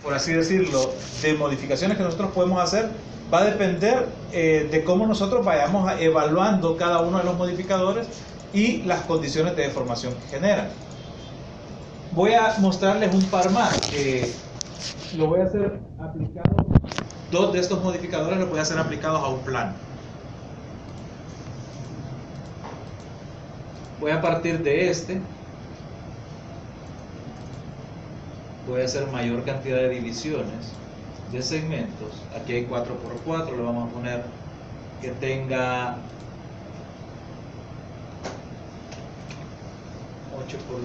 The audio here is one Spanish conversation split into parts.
por así decirlo, de modificaciones que nosotros podemos hacer va a depender de cómo nosotros vayamos evaluando cada uno de los modificadores y las condiciones de deformación que generan. Voy a mostrarles un par más que lo voy a hacer aplicado. Dos de estos modificadores los voy a hacer aplicados a un plano. Voy a partir de este. Voy a hacer mayor cantidad de divisiones de segmentos. Aquí hay 4x4, le vamos a poner que tenga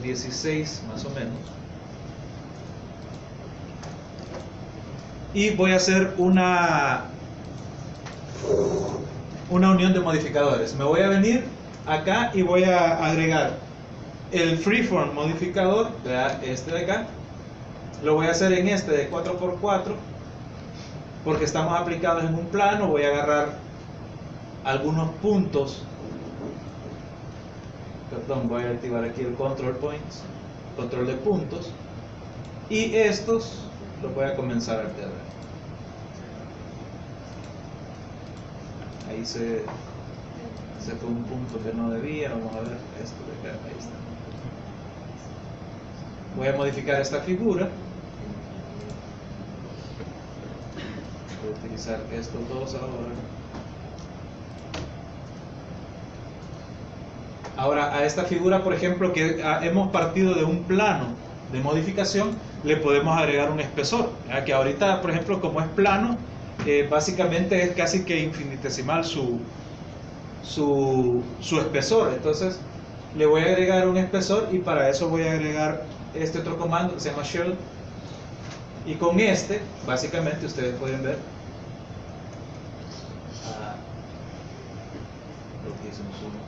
8x16 más o menos. Y voy a hacer una unión de modificadores. Me voy a venir acá y voy a agregar el freeform modificador, este de acá. Lo voy a hacer en este de 4x4 porque estamos aplicados en un plano. Voy a agarrar algunos puntos. Perdón, voy a activar aquí el control points, control de puntos, y estos los voy a comenzar a alterar. Ahí se fue un punto que no debía. Vamos a ver esto de acá. Ahí está. Voy a modificar esta figura. Voy a utilizar estos dos ahora. Ahora, a esta figura, por ejemplo, que hemos partido de un plano de modificación, le podemos agregar un espesor. Que ahorita, por ejemplo, como es plano, básicamente es casi que infinitesimal su espesor. Entonces, le voy a agregar un espesor y para eso voy a agregar este otro comando que se llama shell. Y con este, básicamente, ustedes pueden ver lo que hicimos uno.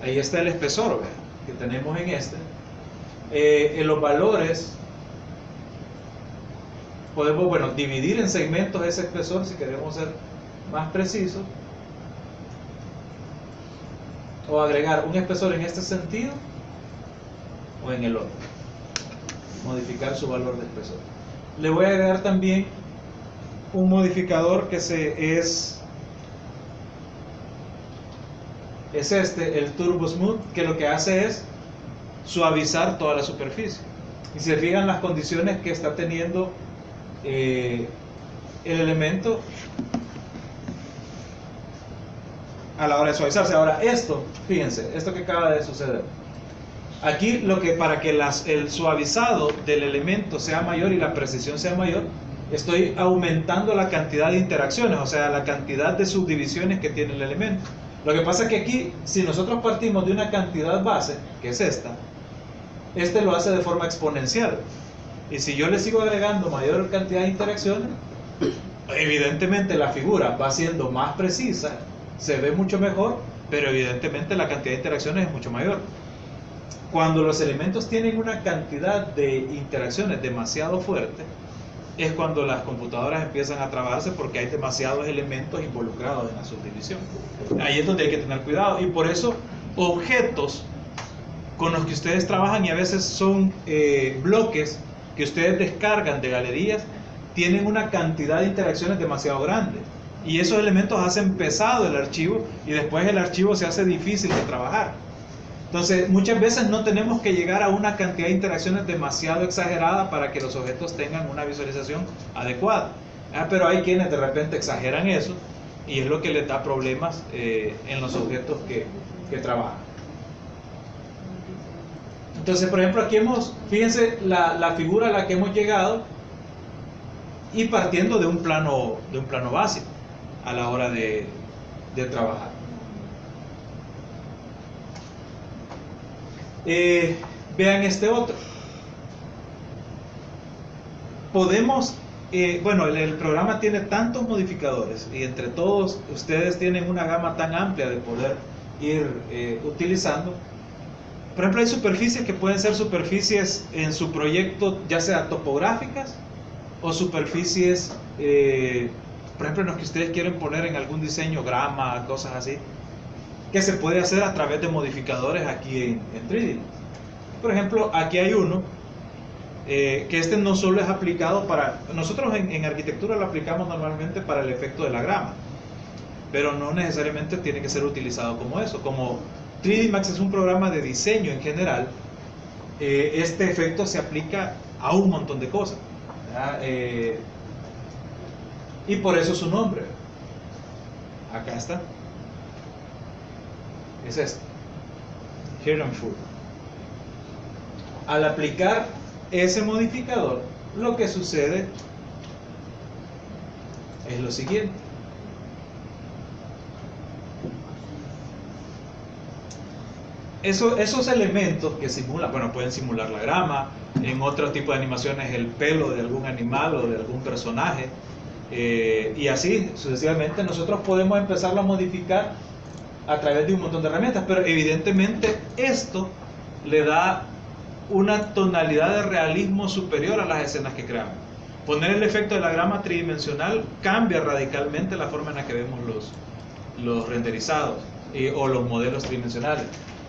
Ahí está el espesor, ¿ve? Que tenemos en este. En los valores podemos, bueno, dividir en segmentos ese espesor si queremos ser más precisos, o agregar un espesor en este sentido o en el otro, modificar su valor de espesor. Le voy a agregar también un modificador que es este, el Turbo Smooth, que lo que hace es suavizar toda la superficie. Y se fijan las condiciones que está teniendo el elemento a la hora de suavizarse. Ahora esto, fíjense, esto que acaba de suceder. Aquí lo que para que el suavizado del elemento sea mayor y la precisión sea mayor, estoy aumentando la cantidad de interacciones, o sea, la cantidad de subdivisiones que tiene el elemento. Lo que pasa es que aquí, si nosotros partimos de una cantidad base, que es esta, este lo hace de forma exponencial. Y si yo le sigo agregando mayor cantidad de interacciones, evidentemente la figura va siendo más precisa, se ve mucho mejor, pero evidentemente la cantidad de interacciones es mucho mayor. Cuando los elementos tienen una cantidad de interacciones demasiado fuerte, es cuando las computadoras empiezan a trabarse porque hay demasiados elementos involucrados en la subdivisión. Ahí es donde hay que tener cuidado, y por eso objetos con los que ustedes trabajan, y a veces son bloques que ustedes descargan de galerías, tienen una cantidad de interacciones demasiado grande, y esos elementos hacen pesado el archivo y después el archivo se hace difícil de trabajar. Entonces, muchas veces no tenemos que llegar a una cantidad de interacciones demasiado exagerada para que los objetos tengan una visualización adecuada. Pero hay quienes de repente exageran eso y es lo que les da problemas en los objetos que trabajan. Entonces, por ejemplo, aquí fíjense la figura a la que hemos llegado, y partiendo de un plano básico a la hora de trabajar. Vean este otro. Podemos, bueno, el programa tiene tantos modificadores y entre todos ustedes tienen una gama tan amplia de poder ir utilizando. Por ejemplo, hay superficies que pueden ser superficies en su proyecto, ya sea topográficas o superficies por ejemplo, en los que ustedes quieren poner en algún diseño grama, cosas así, que se puede hacer a través de modificadores aquí en 3D. Por ejemplo, aquí hay uno que este no solo es aplicado para, nosotros en arquitectura lo aplicamos normalmente para el efecto de la grama, pero no necesariamente tiene que ser utilizado como eso. Como 3D Max es un programa de diseño en general, este efecto se aplica a un montón de cosas, y por eso su nombre. Acá está, es este, Here and Full. Al aplicar ese modificador, lo que sucede es lo siguiente. Esos elementos que simulan, bueno, pueden simular la grama, en otro tipo de animaciones el pelo de algún animal o de algún personaje, y así sucesivamente nosotros podemos empezarlo a modificar a través de un montón de herramientas, pero evidentemente esto le da una tonalidad de realismo superior a las escenas que creamos. Poner el efecto de la grama tridimensional cambia radicalmente la forma en la que vemos los renderizados o los modelos tridimensionales,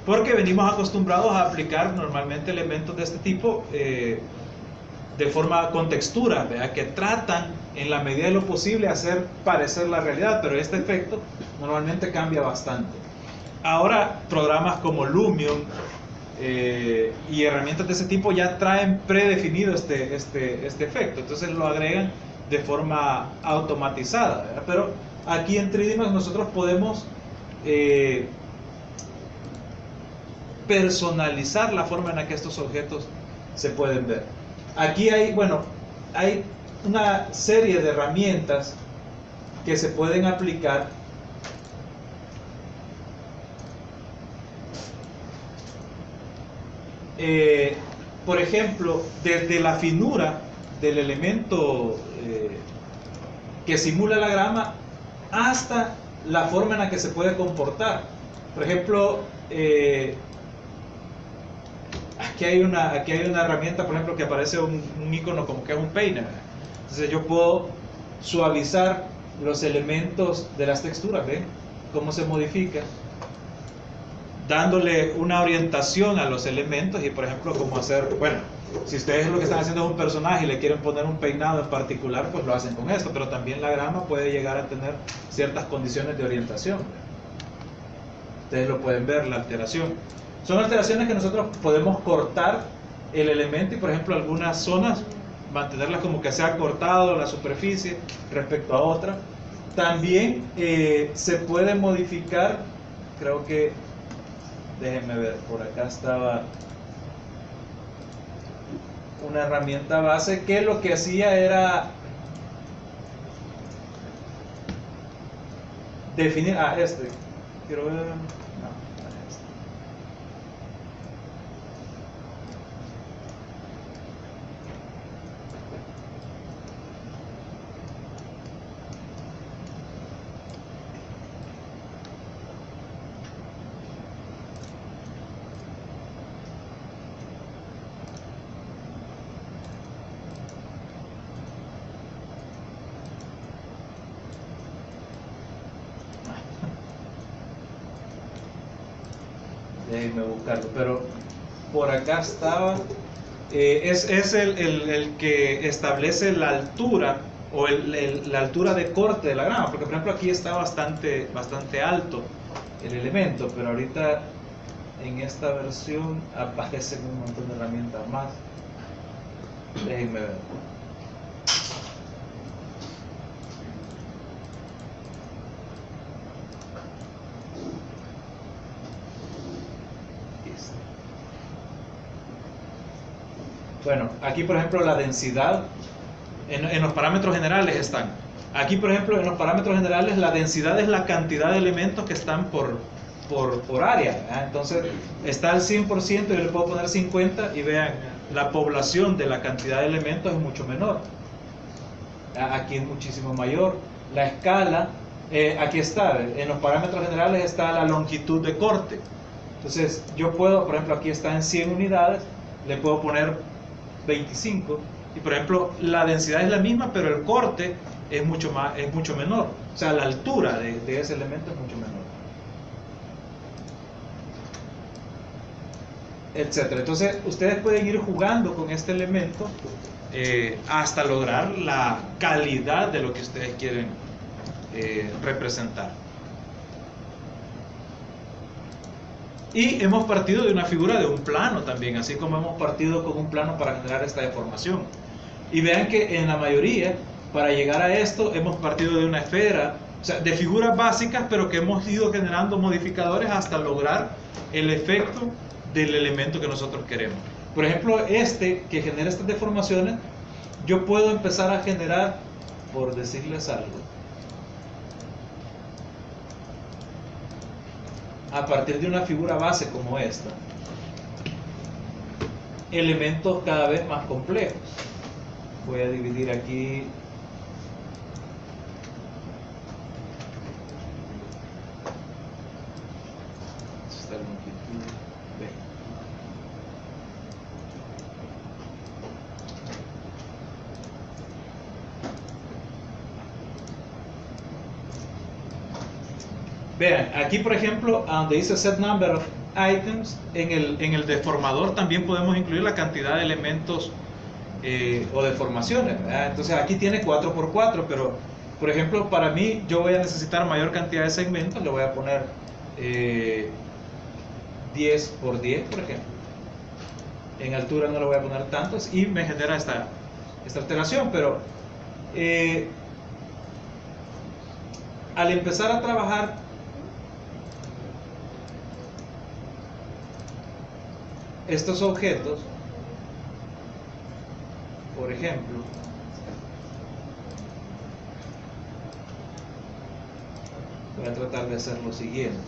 porque venimos acostumbrados a aplicar normalmente elementos de este tipo de forma con textura, ¿verdad? Que tratan en la medida de lo posible hacer parecer la realidad, pero este efecto normalmente cambia bastante. Ahora programas como Lumion y herramientas de ese tipo ya traen predefinido este efecto, entonces lo agregan de forma automatizada, ¿verdad? Pero aquí en 3D Max nosotros podemos personalizar la forma en la que estos objetos se pueden ver. Aquí hay, bueno, hay una serie de herramientas que se pueden aplicar por ejemplo, desde la finura del elemento que simula la grama hasta la forma en la que se puede comportar. Por ejemplo, aquí hay una herramienta, por ejemplo, que aparece un icono como que es un peine. Entonces yo puedo suavizar los elementos de las texturas, ¿ven? Cómo se modifica, dándole una orientación a los elementos y, por ejemplo, cómo hacer, bueno, si ustedes lo que están haciendo es un personaje y le quieren poner un peinado en particular, pues lo hacen con esto, pero también la grama puede llegar a tener ciertas condiciones de orientación. Ustedes lo pueden ver, la alteración. Son alteraciones que nosotros podemos cortar el elemento y, por ejemplo, algunas zonas mantenerlas como que sea cortado la superficie respecto a otra. También se puede modificar, creo que, déjenme ver, por acá estaba una herramienta base que lo que hacía era definir, quiero ver, déjenme buscarlo, pero por acá estaba, es el que establece la altura o la altura de corte de la grama, porque por ejemplo aquí está bastante alto el elemento, pero ahorita en esta versión aparecen un montón de herramientas más. Déjenme ver. Bueno, aquí por ejemplo la densidad, en los parámetros generales están. Aquí por ejemplo en los parámetros generales la densidad es la cantidad de elementos que están por área, ¿eh? Entonces está al 100%, yo le puedo poner 50 y vean, la población de la cantidad de elementos es mucho menor. Aquí es muchísimo mayor. La escala, aquí está, en los parámetros generales está la longitud de corte. Entonces yo puedo, por ejemplo aquí está en 100 unidades, le puedo poner 25 y por ejemplo la densidad es la misma pero el corte es mucho menor. O sea, la altura de ese elemento es mucho menor. Etcétera. Entonces, ustedes pueden ir jugando con este elemento hasta lograr la calidad de lo que ustedes quieren representar. Y hemos partido de una figura de un plano también, así como hemos partido con un plano para generar esta deformación. Y vean que en la mayoría, para llegar a esto, hemos partido de una esfera, o sea, de figuras básicas, pero que hemos ido generando modificadores hasta lograr el efecto del elemento que nosotros queremos. Por ejemplo, este que genera estas deformaciones, yo puedo empezar a generar, por decirles algo, a partir de una figura base como esta, elementos cada vez más complejos. Voy a dividir aquí esta longitud B. Vean, aquí por ejemplo, donde dice set number of items, en el deformador también podemos incluir la cantidad de elementos o deformaciones, ¿verdad? Entonces aquí tiene 4x4, pero por ejemplo para mí yo voy a necesitar mayor cantidad de segmentos, le voy a poner 10x10 por ejemplo. En altura no le voy a poner tantos y me genera esta alteración, pero al empezar a trabajar estos objetos, por ejemplo, voy a tratar de hacer lo siguiente.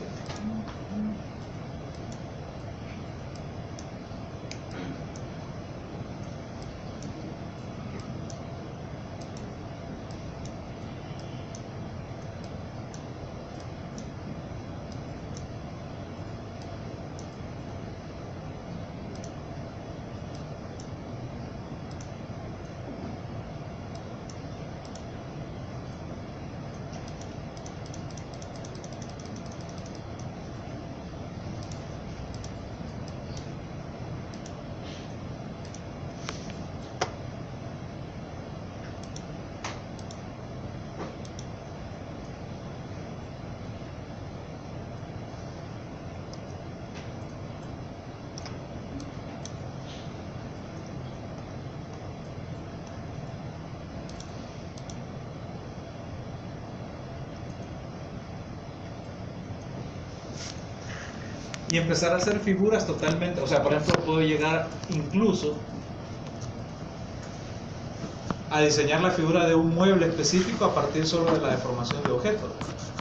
Y empezar a hacer figuras totalmente, o sea, por ejemplo, puedo llegar incluso a diseñar la figura de un mueble específico a partir solo de la deformación de objetos,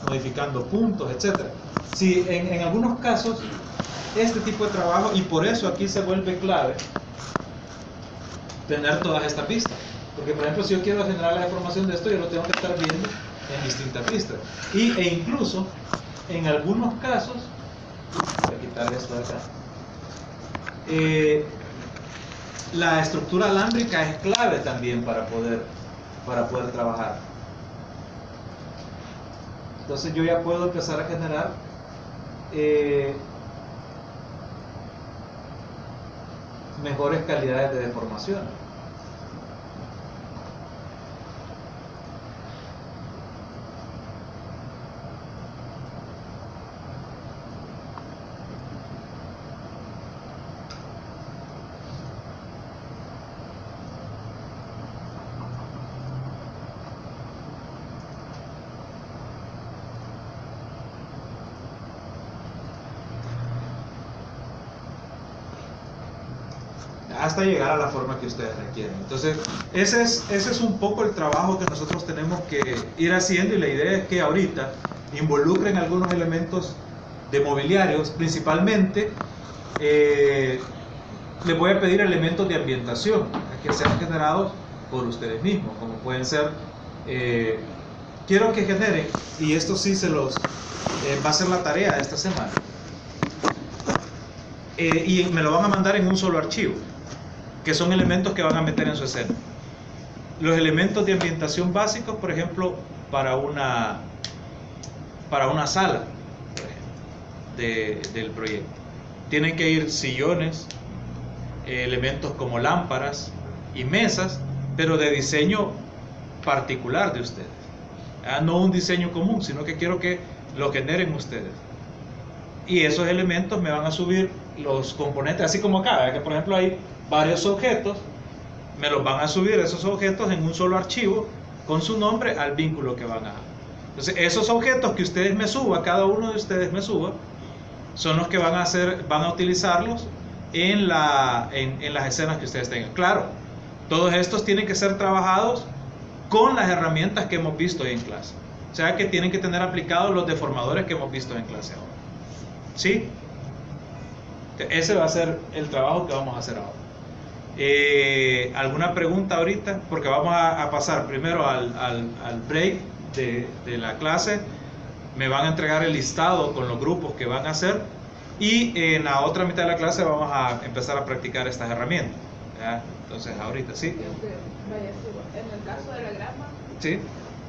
modificando puntos, etc. Si en algunos casos este tipo de trabajo, y por eso aquí se vuelve clave tener todas estas pistas, porque por ejemplo si yo quiero generar la deformación de esto, yo lo tengo que estar viendo en distintas pistas, e incluso en algunos casos, voy a quitar esto de acá, la estructura alámbrica es clave también para poder trabajar. Entonces yo ya puedo empezar a generar mejores calidades de deformación. Hasta llegar a la forma que ustedes requieren. Entonces, ese es un poco el trabajo que nosotros tenemos que ir haciendo, y la idea es que ahorita involucren algunos elementos de mobiliarios, principalmente les voy a pedir elementos de ambientación que sean generados por ustedes mismos, como pueden ser, quiero que generen, y esto sí se los va a ser la tarea de esta semana, y me lo van a mandar en un solo archivo, que son elementos que van a meter en su escena. Los elementos de ambientación básicos, por ejemplo, para una sala del proyecto. Tienen que ir sillones, elementos como lámparas y mesas, pero de diseño particular de ustedes. No un diseño común, sino que quiero que lo generen ustedes. Y esos elementos me van a subir los componentes, así como acá, que por ejemplo hay varios objetos, me los van a subir esos objetos en un solo archivo con su nombre al vínculo que van a. Entonces esos objetos que ustedes me suban, cada uno de ustedes me suba, son los que van a utilizarlos en las escenas que ustedes tengan. Claro, todos estos tienen que ser trabajados con las herramientas que hemos visto en clase. O sea que tienen que tener aplicados los deformadores que hemos visto en clase ahora. ¿Sí? Ese va a ser el trabajo que vamos a hacer ahora. ¿Alguna pregunta ahorita? Porque vamos a pasar primero al break de la clase. Me van a entregar el listado con los grupos que van a hacer, y en la otra mitad de la clase vamos a empezar a practicar estas herramientas, ¿ya? Entonces ahorita, ¿sí? En el caso de la grama, ¿sí?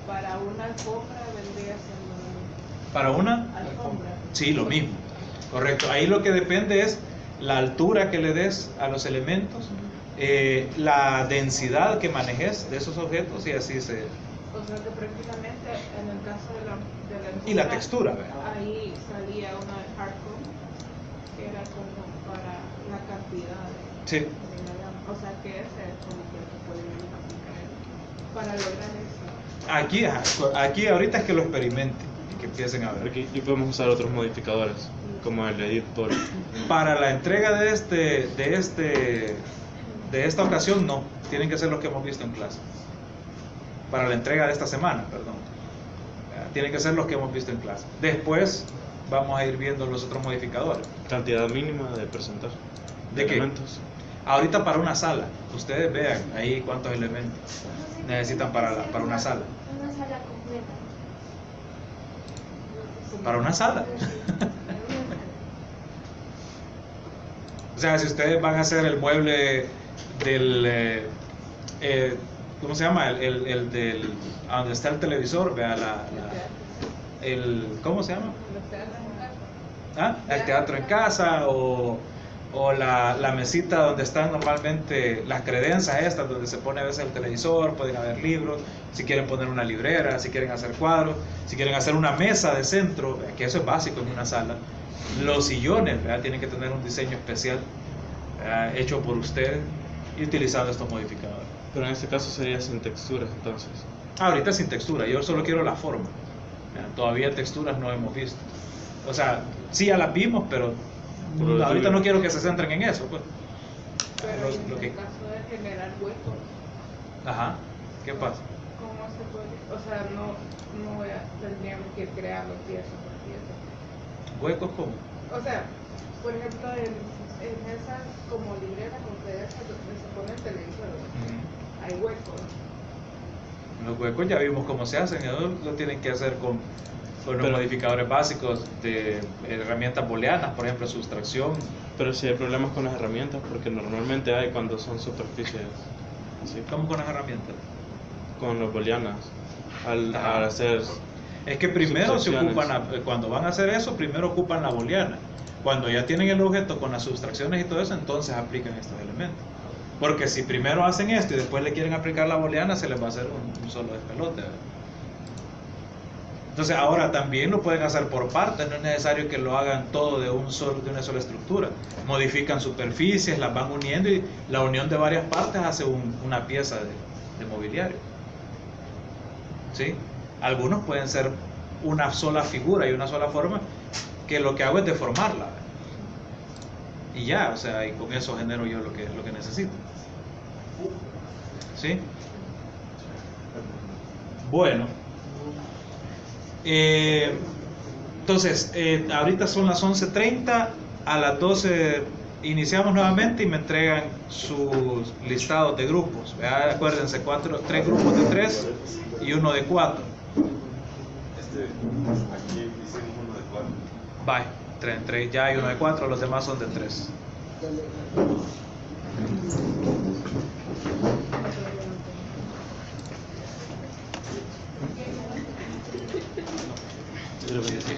para una alfombra vendría siendo... ¿Para una? Alfombra. Sí, lo mismo. Correcto. Ahí lo que depende es la altura que le des a los elementos, la densidad que manejes de esos objetos, y así se... O sea que prácticamente en el caso de la y la textura, ¿verdad? Ahí salía una de hardcore que era como para la cantidad Sí. de la grama. O sea que ese es como que podríamos aplicar para lograr eso. Aquí ahorita es que lo experimenten y que empiecen a ver. Aquí y podemos usar otros modificadores, como el edit por... Para la entrega de esta ocasión, no. Tienen que ser los que hemos visto en clase. Para la entrega de esta semana, perdón. Tienen que ser los que hemos visto en clase. Después vamos a ir viendo los otros modificadores. Cantidad mínima de presentar. ¿De qué? Elementos. Ahorita para una sala. Ustedes vean ahí cuántos elementos necesitan para una sala. Una sala completa. Para una sala. O sea, si ustedes van a hacer el mueble del... ¿cómo se llama? El del... a donde está el televisor, vea ¿cómo se llama? El teatro en casa, o la mesita donde están normalmente las credencias estas, donde se pone a veces el televisor, pueden haber libros, si quieren poner una librera, si quieren hacer cuadros, si quieren hacer una mesa de centro, que eso es básico en una sala. Los sillones, ¿verdad? Tienen que tener un diseño especial, ¿verdad? Hecho por ustedes y utilizando estos modificadores. Pero en este caso sería sin texturas, entonces. Ahorita sin textura, yo solo quiero la forma. Todavía texturas no hemos visto. O sea, sí ya las vimos, pero ahorita no quiero que se centren en eso, pues. Pero en el caso de generar huecos, Ajá, ¿qué pasa? ¿cómo se puede? O sea, tendríamos que ir creando pieza por pieza. ¿Huecos cómo? O sea, por ejemplo, en esas como libreras con credencias donde se pone el televisor, hay huecos. Los huecos ya vimos cómo se hacen, ellos lo tienen que hacer con los modificadores básicos de herramientas booleanas, por ejemplo, sustracción. Pero si hay problemas con las herramientas, porque normalmente hay cuando son superficies. ¿Sí? ¿Cómo con las herramientas? Con los booleanas. Al hacer... Es que primero se ocupan, cuando van a hacer eso, primero ocupan la booleana. Cuando ya tienen el objeto con las sustracciones y todo eso, entonces aplican estos elementos. Porque si primero hacen esto y después le quieren aplicar la booleana, se les va a hacer un solo despelote, ¿verdad? Entonces ahora también lo pueden hacer por partes, no es necesario que lo hagan todo de una sola estructura. Modifican superficies, las van uniendo, y la unión de varias partes hace una pieza de mobiliario. ¿Sí? Algunos pueden ser una sola figura y una sola forma, que lo que hago es deformarla. Y ya, o sea, y con eso genero yo lo que necesito. ¿Sí? Bueno. Entonces, ahorita son las 11:30, a las 12 iniciamos nuevamente y me entregan sus listados de grupos. Acuérdense, 3 grupos de 3 y uno de 4. Aquí hicimos uno de 4. Bye, ya hay uno de 4, los demás son de 3. lo bendice.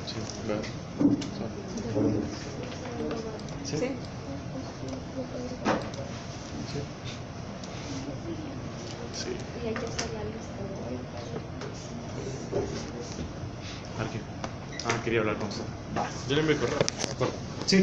Sí, ¿verdad? Sí. Sí. Sí. Y hay que hacer la lista de hoy. Arqui. Quería hablar con usted. Yo le envío correo. ¿De acuerdo? Sí.